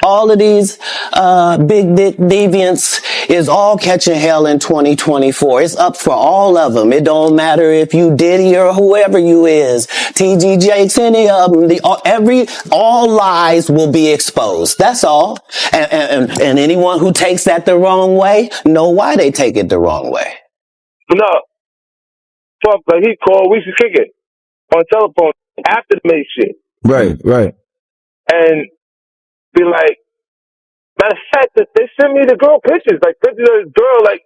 All of these big dick deviants is all catching hell in 2024. It's up for all of them. It don't matter if you Diddy or whoever you is, TG Jakes, any of them. All lies will be exposed. That's all. And anyone who takes that the wrong way know why they take it the wrong way. No, fuck, like he called. We should kick it on telephone after the May shit. Right. And be like, matter of fact, that they sent me the girl pictures, like pictures of this girl, like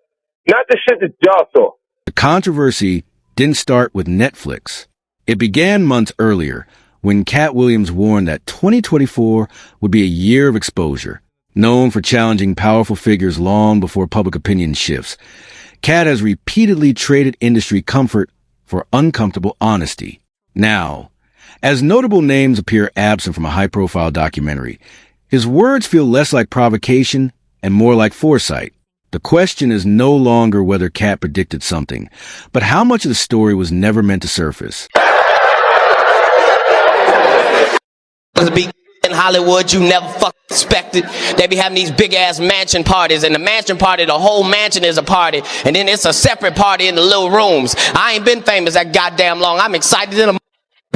not the shit that y'all saw. The controversy didn't start with Netflix. It began months earlier when Katt Williams warned that 2024 would be a year of exposure. Known for challenging powerful figures long before public opinion shifts, Katt has repeatedly traded industry comfort for uncomfortable honesty. Now, as notable names appear absent from a high-profile documentary, his words feel less like provocation and more like foresight. The question is no longer whether Katt predicted something, but how much of the story was never meant to surface. In Hollywood, you never expected. They be having these big-ass mansion parties, and the mansion party, the whole mansion is a party, and then it's a separate party in the little rooms. I ain't been famous that goddamn long. I'm excited in a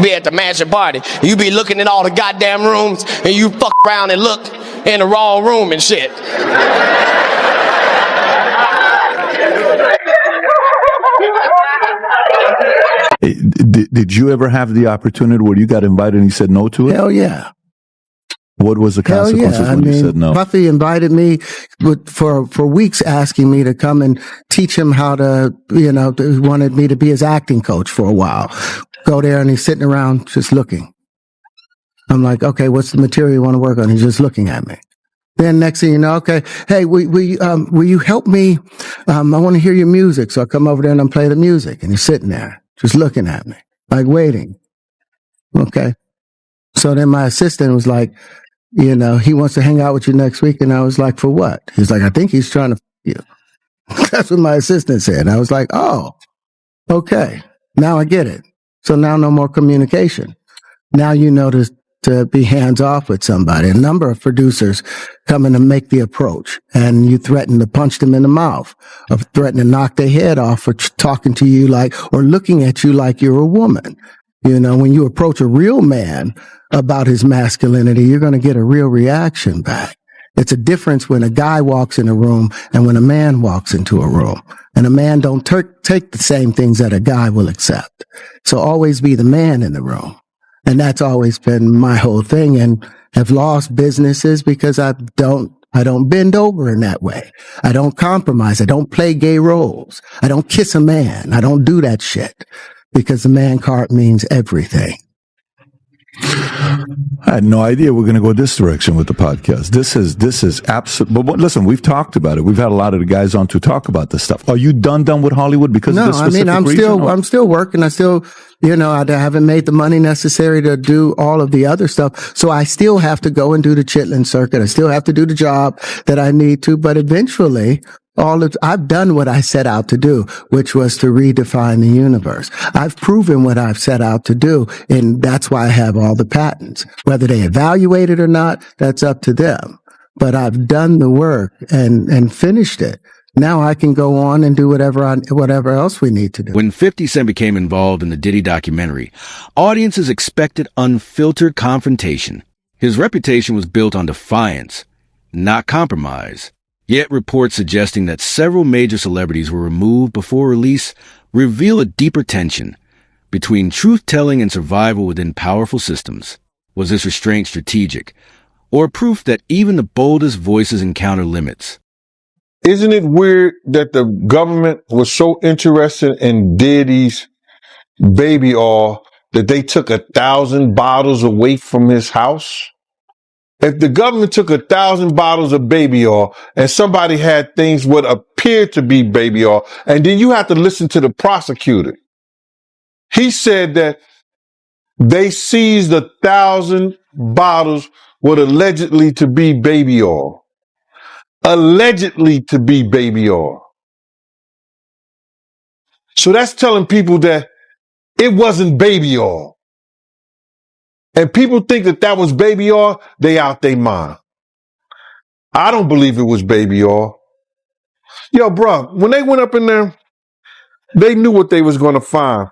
be at the mansion party. You be looking at all the goddamn rooms, and you fuck around and look in the wrong room and shit. Did you ever have the opportunity where you got invited and you said no to it? Hell yeah. What was the consequences when you said no? Puffy invited me for weeks, asking me to come and teach him how to, he wanted me to be his acting coach for a while. Go there and he's sitting around just looking. I'm like, okay, what's the material you want to work on? He's just looking at me. Then next thing you know, okay, hey, will you help me? I want to hear your music. So I come over there and I play the music, and he's sitting there just looking at me, like waiting. Okay. So then my assistant was like, he wants to hang out with you next week. And I was like, for what? He's like, I think he's trying to f you. That's what my assistant said. And I was like, oh, okay. Now I get it. So now no more communication. Now you know to be hands off with somebody. A number of producers come in to make the approach, and you threaten to punch them in the mouth, or threaten to knock their head off for talking to you or looking at you like you're a woman. When you approach a real man about his masculinity, you're going to get a real reaction back. It's a difference when a guy walks in a room and when a man walks into a room. And a man don't take the same things that a guy will accept. So always be the man in the room. And that's always been my whole thing, and have lost businesses because I don't bend over in that way. I don't compromise. I don't play gay roles. I don't kiss a man. I don't do that shit because the man card means everything. I had no idea we're going to go this direction with the podcast. This is absolute. But listen, we've talked about it. We've had a lot of the guys on to talk about this stuff. Are you done with Hollywood because of this specific reason? I'm still working. I still, I haven't made the money necessary to do all of the other stuff. So I still have to go and do the Chitlin circuit. I still have to do the job that I need to. But eventually, I've done what I set out to do, which was to redefine the universe. I've proven what I've set out to do, and that's why I have all the patents. Whether they evaluate it or not, that's up to them. But I've done the work and finished it. Now I can go on and do whatever else we need to do. When 50 Cent became involved in the Diddy documentary, audiences expected unfiltered confrontation. His reputation was built on defiance, not compromise. Yet reports suggesting that several major celebrities were removed before release reveal a deeper tension between truth-telling and survival within powerful systems. Was this restraint strategic, or proof that even the boldest voices encounter limits? Isn't it weird that the government was so interested in Diddy's baby oil that they took 1,000 bottles away from his house? If the government took 1,000 bottles of baby oil and somebody had things what appeared to be baby oil, and then you have to listen to the prosecutor. He said that they seized 1,000 bottles what allegedly to be baby oil. Allegedly to be baby oil. So that's telling people that it wasn't baby oil. And people think that was baby oil, they out their mind. I don't believe it was baby oil. Yo, bro, when they went up in there, they knew what they was going to find.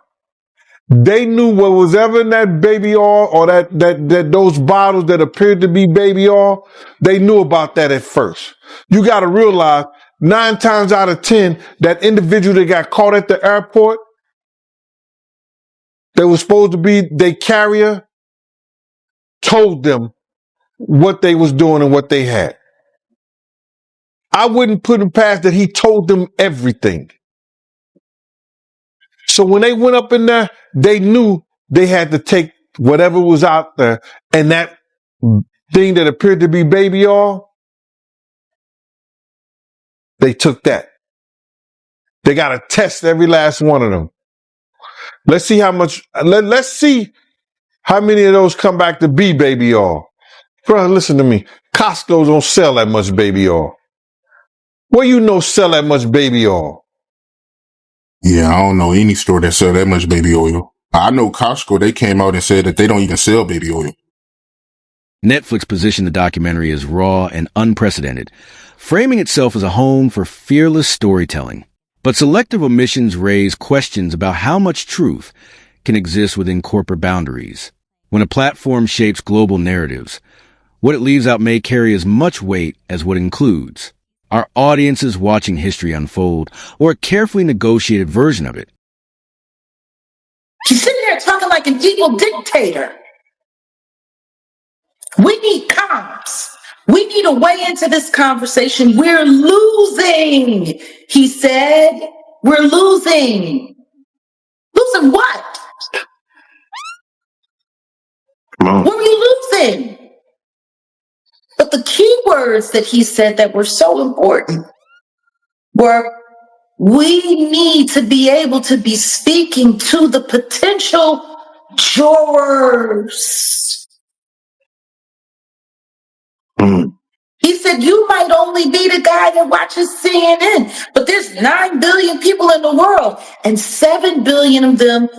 They knew what was ever in that baby oil or that those bottles that appeared to be baby oil. They knew about that at first. You got to realize 9 times out of 10, that individual that got caught at the airport, that was supposed to be their carrier, told them what they was doing and what they had. I wouldn't put him past that he told them everything. So when they went up in there, they knew they had to take whatever was out there, and that thing that appeared to be baby oil, they took that. They got to test every last one of them. Let's see how much, let's see how many of those come back to be baby oil. Bro, listen to me. Costco don't sell that much baby oil. Where you know sell that much baby oil? Yeah, I don't know any store that sell that much baby oil. I know Costco, they came out and said that they don't even sell baby oil. Netflix positioned the documentary as raw and unprecedented, framing itself as a home for fearless storytelling. But selective omissions raise questions about how much truth can exist within corporate boundaries. When a platform shapes global narratives, what it leaves out may carry as much weight as what it includes. Are audiences watching history unfold, or a carefully negotiated version of it? He's sitting there talking like an evil dictator. We need comms. We need a way into this conversation. We're losing, he said. We're losing. Losing what? What were you losing? But the key words that he said that were so important were, we need to be able to be speaking to the potential jurors. He said, you might only be the guy that watches CNN, but there's 9 billion people in the world, and 7 billion of them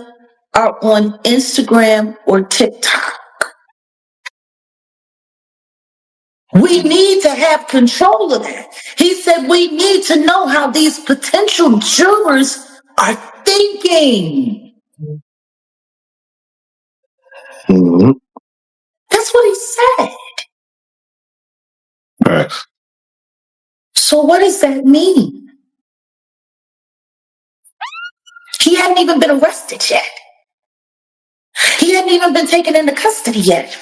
are on Instagram or TikTok. We need to have control of that. He said we need to know how these potential jurors are thinking. That's what he said. Right. So what does that mean? He hadn't even been arrested yet. He hadn't even been taken into custody yet.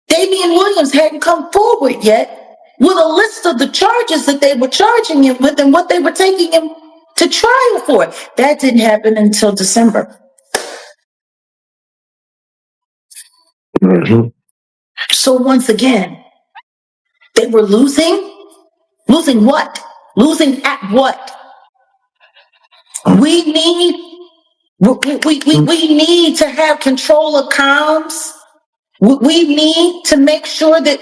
Damian Williams hadn't come forward yet with a list of the charges that they were charging him with and what they were taking him to trial for. That didn't happen until December. So once again, they were losing. Losing what? Losing at what? We need to have control of comms. We need to make sure that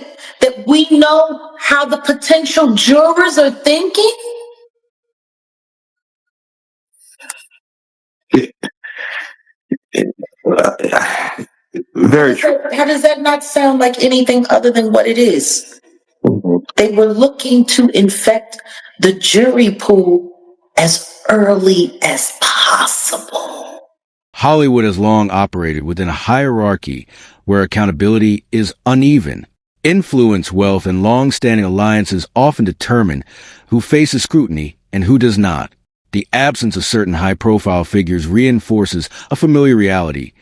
we know how the potential jurors are thinking. Very true. How does that not sound like anything other than what it is? They were looking to infect the jury pool as early as possible. Hollywood has long operated within a hierarchy where accountability is uneven. Influence, wealth, and long-standing alliances often determine who faces scrutiny and who does not. The absence of certain high-profile figures reinforces a familiar reality.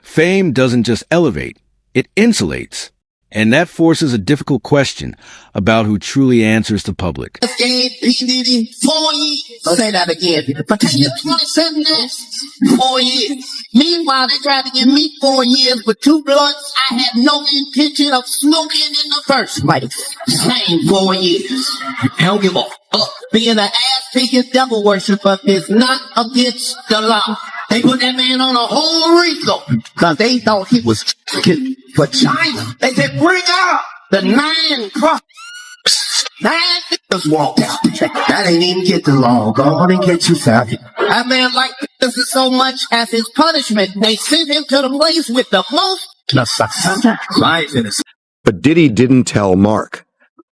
Fame doesn't just elevate, it insulates. And that forces a difficult question about who truly answers the public. Diddy 4 years. Say that again. 4 years. Meanwhile, they tried to give me 4 years with 2 blunts. I had no intention of smoking in the first place. Same 4 years. I don't give a fuck. Being an ass-kicking devil worshiper is not against the law. They put that man on a whole RICO because they thought he was for China. They said, bring out the 9 crops. 9 niggas walked out. That ain't even get the law. Go on and get you savvy. That man liked this so much as his punishment. They sent him to the place with the most life in his. But Diddy didn't tell Mark.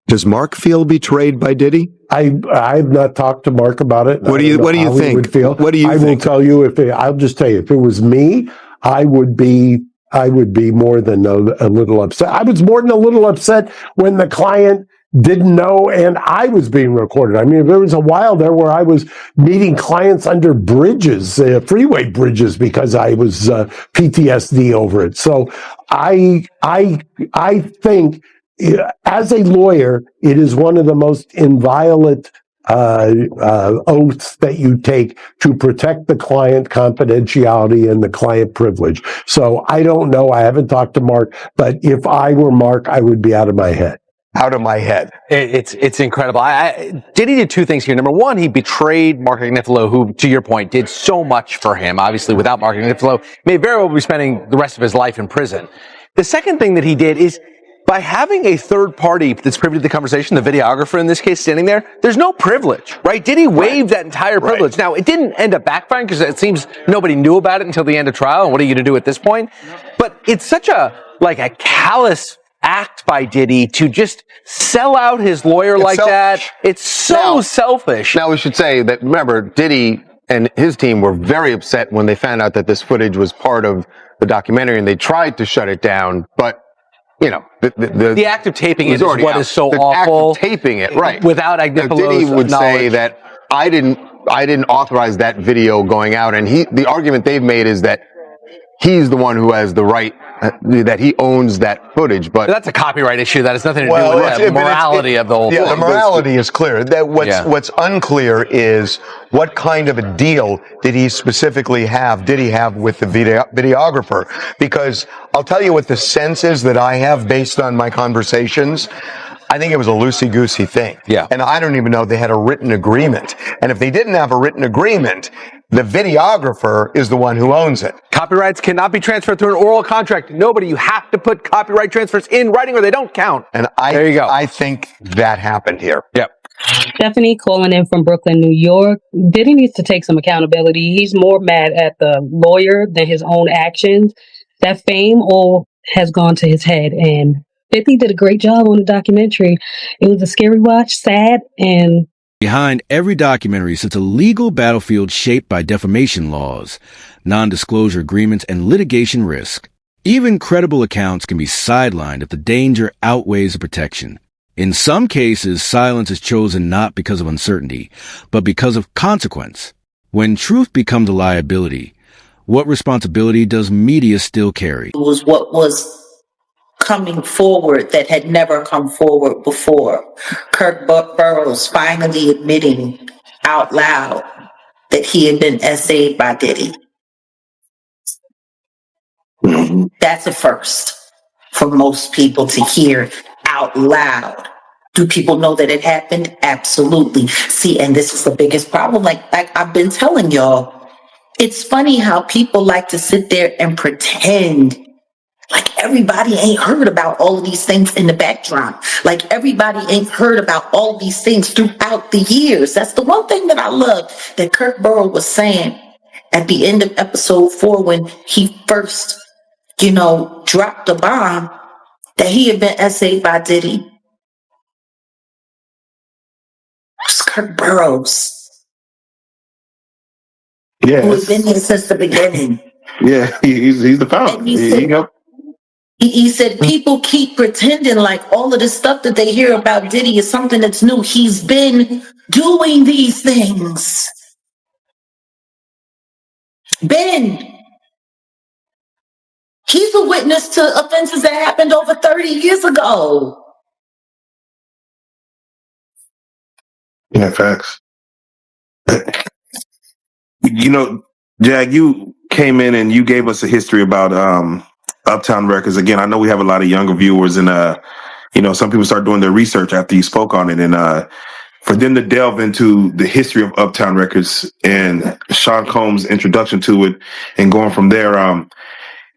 Does Mark feel betrayed by Diddy? I've not talked to Mark about it. What do you think? What do you think? I will tell you I'll just tell you, if it was me, I would be more than a little upset. I was more than a little upset when the client didn't know and I was being recorded. I mean, there was a while there where I was meeting clients under bridges, freeway bridges, because I was PTSD over it. So I think, as a lawyer, it is one of the most inviolate oaths that you take to protect the client confidentiality and the client privilege. So I don't know. I haven't talked to Mark, but if I were Mark, I would be out of my head. Out of my head. It's incredible. Diddy did two things here. Number one, he betrayed Mark Agnifilo, who, to your point, did so much for him. Obviously, without Mark Agnifilo, may very well be spending the rest of his life in prison. The second thing that he did is, by having a third party that's privy to the conversation, the videographer in this case standing there, there's no privilege, right? Diddy waived that entire privilege. Right. Now, it didn't end up backfiring because it seems nobody knew about it until the end of trial. And what are you going to do at this point? But it's such a callous act by Diddy to just sell out his lawyer like that. It's so selfish. Now, we should say that, remember, Diddy and his team were very upset when they found out that this footage was part of the documentary, and they tried to shut it down, but you know, the act of taping it is what is so awful. The act of taping it, right? Without Agnifilo's Diddy would knowledge. say that I didn't authorize that video going out, and the argument they've made is that he's the one who has the right, that he owns that footage. But that's a copyright issue. That has nothing to do with the morality of the whole thing. Yeah, the morality is clear. That what's unclear is what kind of a deal did he have with the videographer? Because I'll tell you what the sense is that I have based on my conversations. I think it was a loosey-goosey thing. Yeah. And I don't even know if they had a written agreement. And if they didn't have a written agreement, the videographer is the one who owns it. Copyrights cannot be transferred through an oral contract. Nobody, you have to put copyright transfers in writing or they don't count. And there you go. I think that happened here. Yep. Stephanie calling in from Brooklyn, New York. Diddy needs to take some accountability. He's more mad at the lawyer than his own actions. That fame all has gone to his head, and 50 did a great job on the documentary. It was a scary watch, sad, and behind every documentary sits a legal battlefield shaped by defamation laws, non-disclosure agreements, and litigation risk. Even credible accounts can be sidelined if the danger outweighs the protection. In some cases, silence is chosen not because of uncertainty, but because of consequence. When truth becomes a liability, what responsibility does media still carry? It was what was coming forward that had never come forward before. Kirk Burroughs finally admitting out loud that he had been essayed by Diddy. That's a first for most people to hear out loud. Do people know that it happened? Absolutely. See, and this is the biggest problem. Like I've been telling y'all, it's funny how people like to sit there and pretend like everybody ain't heard about all of these things in the background. Like everybody ain't heard about all of these things throughout the years. That's the one thing that I love that Kirk Burrow was saying at the end of episode 4 when he first, dropped the bomb, that he had been essayed by Diddy. It was Kirk Burroughs. Yeah. Who has been here since the beginning. Yeah, he's the founder. He said people keep pretending like all of the stuff that they hear about Diddy is something that's new. He's been doing these things. He's a witness to offenses that happened over 30 years ago. Yeah, facts. Jag, you came in and you gave us a history about Uptown Records. Again, I know we have a lot of younger viewers, and some people start doing their research after you spoke on it, and for them to delve into the history of Uptown Records and Sean Combs' introduction to it, and going from there,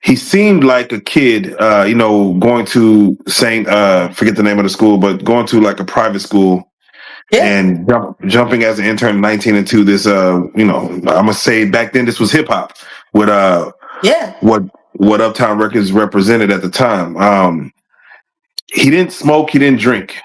he seemed like a kid, going to forget the name of the school, but going to like a private school. Yeah. And jumping as an intern in 19 into this, I'm gonna say back then this was hip hop with what Uptown Records represented at the time. He didn't smoke, he didn't drink,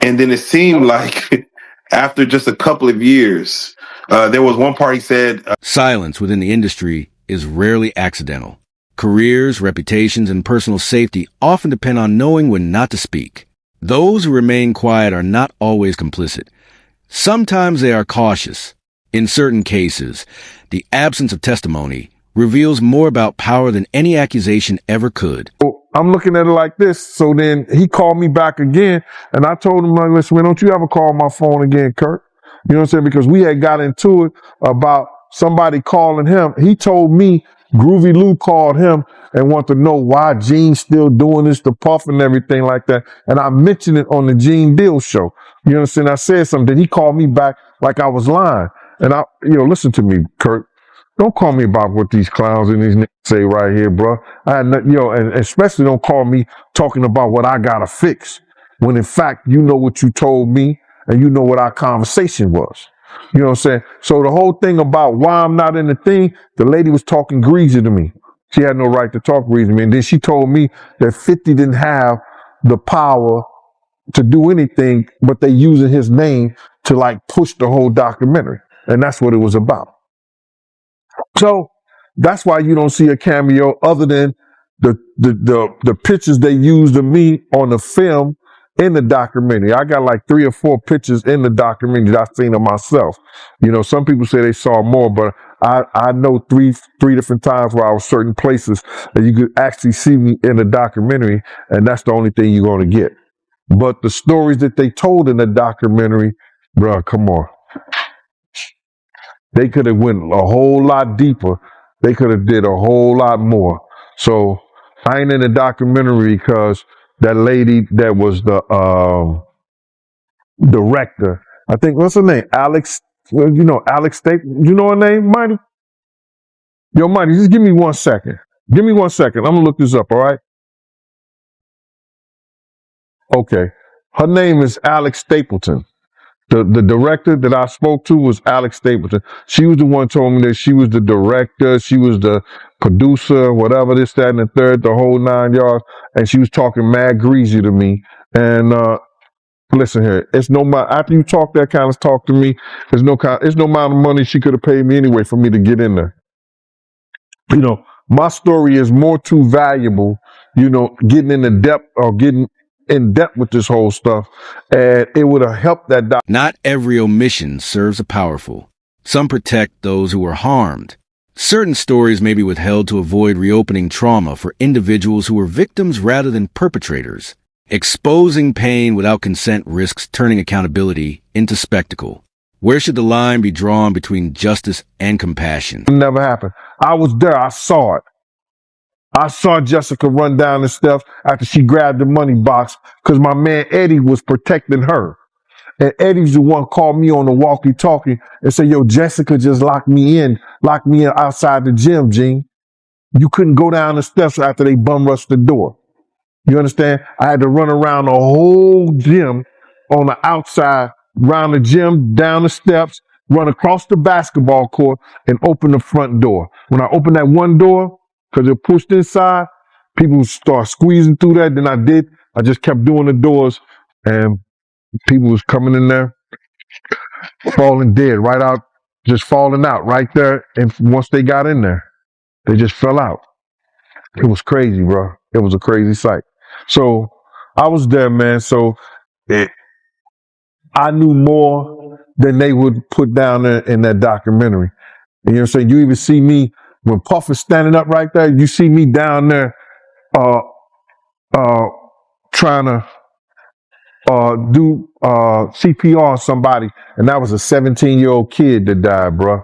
And then it seemed like after just a couple of years, there was one part he said, Silence within the industry is rarely accidental. Careers, reputations, and personal safety often depend on knowing when not to speak. Those who remain quiet are not always complicit. Sometimes they are cautious. In certain cases, the absence of testimony reveals more about power than any accusation ever could. I'm looking at it like this. So then he called me back again, and I told him, like, listen, man, don't you ever call my phone again, Kurt? You know what I'm saying? Because we had got into it about somebody calling him. He told me Groovy Lou called him and wanted to know why Gene's still doing this to Puff and everything like that. And I mentioned it on the Gene Deal show. You understand? I said something. Then he called me back like I was lying. And listen to me, Kurt. Don't call me about what these clowns and these niggas say right here, bro. I had nothing, and especially don't call me talking about what I gotta fix. When in fact, you know what you told me and you know what our conversation was. You know what I'm saying? So the whole thing about why I'm not in the thing, the lady was talking greasy to me. She had no right to talk greasy to me. And then she told me that 50 didn't have the power to do anything, but they using his name to like push the whole documentary. And that's what it was about. So that's why you don't see a cameo other than the pictures they used of me on the film in the documentary. I got like 3 or 4 pictures in the documentary that I've seen of myself. You know, some people say they saw more, but I know three different times where I was certain places that you could actually see me in the documentary, and that's the only thing you're going to get. But the stories that they told in the documentary, bro, come on. They could have went a whole lot deeper. They could have did a whole lot more. So I ain't in the documentary because that lady that was the director, I think, what's her name? Alex, Alex State. You know her name, Mighty? Yo, Mighty, just give me 1 second. Give me 1 second. I'm going to look this up, all right? Okay. Her name is Alex Stapleton. The director that I spoke to was Alex Stapleton. She was the one who told me that she was the director, she was the producer, whatever, this, that, and the third, the whole 9 yards. And she was talking mad greasy to me. And listen here, it's no matter after you talk that kind of talk to me, it's no amount of money she could have paid me anyway for me to get in there. You know, my story is more too valuable, getting in depth with this whole stuff, and it would have helped that Not every omission serves a powerful. Some protect those who were harmed. Certain stories may be withheld to avoid reopening trauma for individuals who were victims rather than perpetrators. Exposing pain without consent risks turning accountability into spectacle. Where should the line be drawn between justice and compassion? It never happened. I was there. I saw it. I saw Jessica run down the steps after she grabbed the money box because my man Eddie was protecting her. And Eddie's the one called me on the walkie-talkie and said, yo, Jessica just locked me in outside the gym, Gene. You couldn't go down the steps after they bum rushed the door. You understand? I had to run around the whole gym on the outside, around the gym, down the steps, run across the basketball court, and open the front door. When I opened that one door, because it pushed inside, people start squeezing through that. Then I just kept doing the doors, and people was coming in there, falling dead, right out, just falling out right there. And once they got in there, they just fell out. It was crazy, bro. It was a crazy sight. So I was there, man. So I knew more than they would put down there in that documentary. And you know what I'm saying? You even see me when Puff is standing up right there. You see me down there, trying to do CPR on somebody, and that was a 17-year-old kid that died, bro.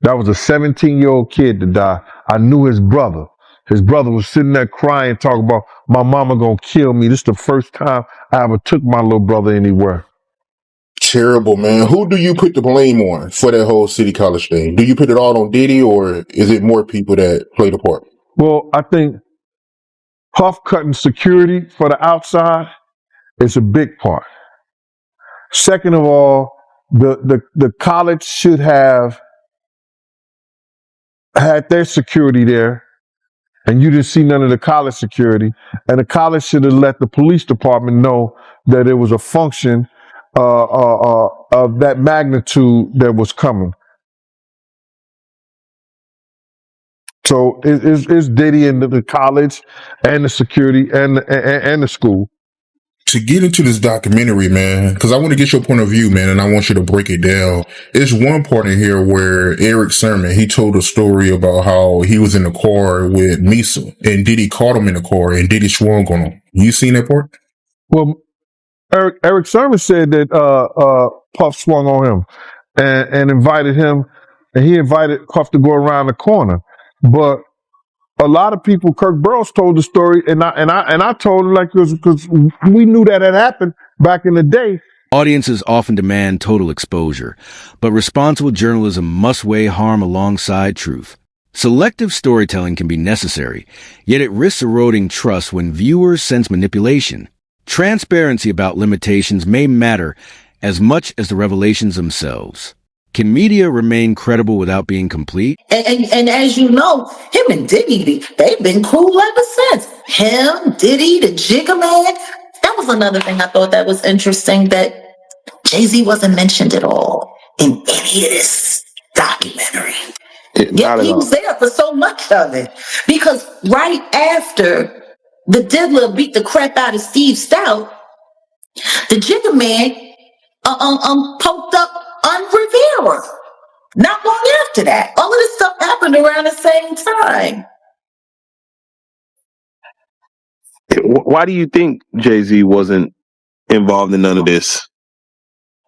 That was a 17-year-old kid that died. I knew his brother. His brother was sitting there crying, talking about my mama gonna kill me. This is the first time I ever took my little brother anywhere. Terrible, man. Who do you put the blame on for that whole City College thing? Do you put it all on Diddy, or is it more people that played a part? Well, I think Puff cutting security for the outside is a big part. Second of all, the college should have had their security there and you didn't see none of the college security, and the college should have let the police department know that it was a function of that magnitude that was coming. So it's Diddy and the college and the security and the school. To get into this documentary, man, because I want to get your point of view, man, and I want you to break it down. It's one part in here where Eric Sermon, he told a story about how he was in the car with Misa, and Diddy caught him in the car, and Diddy swung on him. You seen that part? Well, Eric Sermon said that Puff swung on him and invited him, and he invited Puff to go around the corner. But a lot of people, Kirk Burrows told the story, and I told him, like, because we knew that had happened back in the day. Audiences often demand total exposure, but responsible journalism must weigh harm alongside truth. Selective storytelling can be necessary, yet it risks eroding trust when viewers sense manipulation. Transparency about limitations may matter as much as the revelations themselves. Can media remain credible without being complete? And as you know, him and Diddy, they've been cool ever since. Him, Diddy, the Jigga Man. That was another thing I thought that was interesting, that Jay-Z wasn't mentioned at all in any of this documentary. Yet he was there for so much of it. Because right after the Diddler beat the crap out of Steve Stout, the Jigga Man poked up on Rivera. Not long after that. All of this stuff happened around the same time. Why do you think Jay-Z wasn't involved in none of this?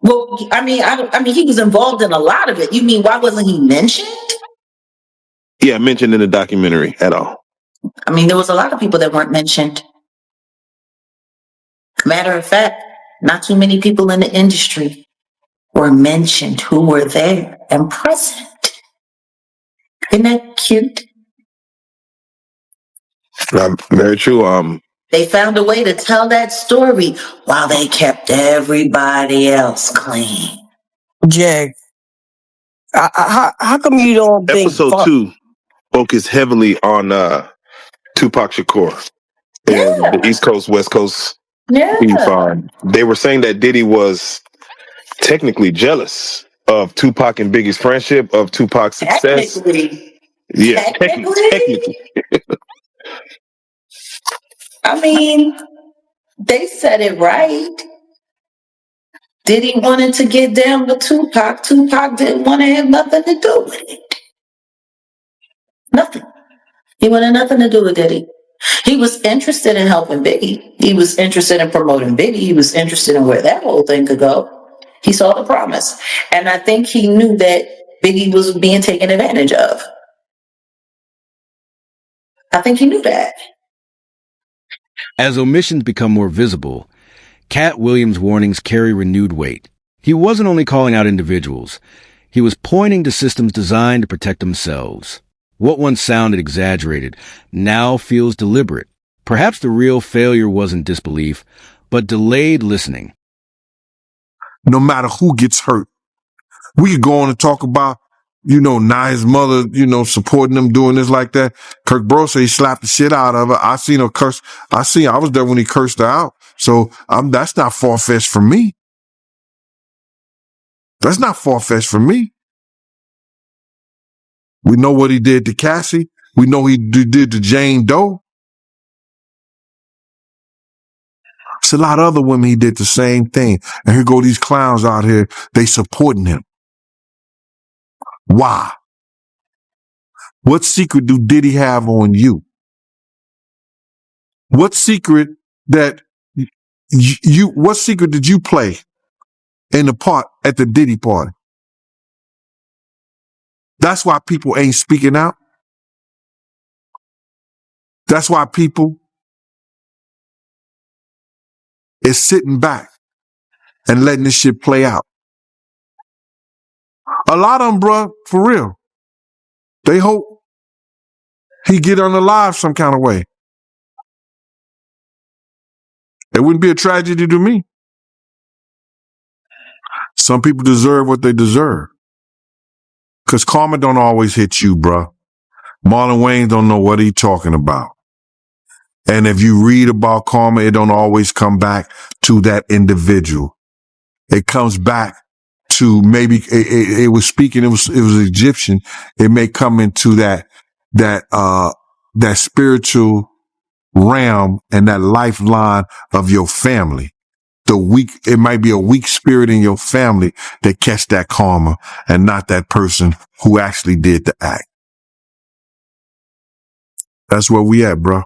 Well, I mean, he was involved in a lot of it. You mean, why wasn't he mentioned? Yeah, mentioned in the documentary at all. I mean, there was a lot of people that weren't mentioned. Matter of fact, not too many people in the industry were mentioned who were there and present. Isn't that cute? Very true. They found a way to tell that story while they kept everybody else clean. Jag, how come you don't think Episode 2 focused heavily on Tupac Shakur and the East Coast, West Coast beef. They were saying that Diddy was technically jealous of Tupac and Biggie's friendship, of Tupac's success. Technically. I mean, they said it right. Diddy wanted to get down with Tupac. Tupac didn't want to have nothing to do with it. Nothing. He wanted nothing to do with Diddy. He was interested in helping Biggie. He was interested in promoting Biggie. He was interested in where that whole thing could go. He saw the promise. And I think he knew that Biggie was being taken advantage of. I think he knew that. As omissions become more visible, Katt Williams' warnings carry renewed weight. He wasn't only calling out individuals, he was pointing to systems designed to protect themselves. What once sounded exaggerated now feels deliberate. Perhaps the real failure wasn't disbelief, but delayed listening. No matter who gets hurt, we could go on and talk about, Nia's mother, supporting them, doing this like that. Kirk Burrows said he slapped the shit out of her. I seen her curse. I was there when he cursed her out. So that's not far-fetched for me. That's not far-fetched for me. We know what he did to Cassie. We know he did to Jane Doe. It's a lot of other women he did the same thing. And here go these clowns out here. They supporting him. Why? What secret do Diddy have on you? What secret what secret did you play in the part at the Diddy party? That's why people ain't speaking out. That's why people is sitting back and letting this shit play out. A lot of them, bruh, for real. They hope he get unalive some kind of way. It wouldn't be a tragedy to me. Some people deserve what they deserve. Because karma don't always hit you, bruh. Marlon Wayne don't know what he talking about. And if you read about karma, it don't always come back to that individual. It comes back to maybe it was speaking. It was Egyptian. It may come into that spiritual realm and that lifeline of your family. It might be a weak spirit in your family that catch that karma and not that person who actually did the act. That's where we at, bro.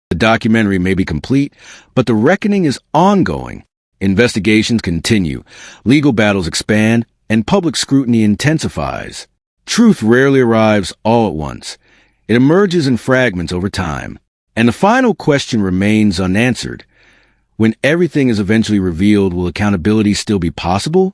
The documentary may be complete, but the reckoning is ongoing. Investigations continue, legal battles expand, and public scrutiny intensifies. Truth rarely arrives all at once. It emerges in fragments over time. And the final question remains unanswered. When everything is eventually revealed, will accountability still be possible?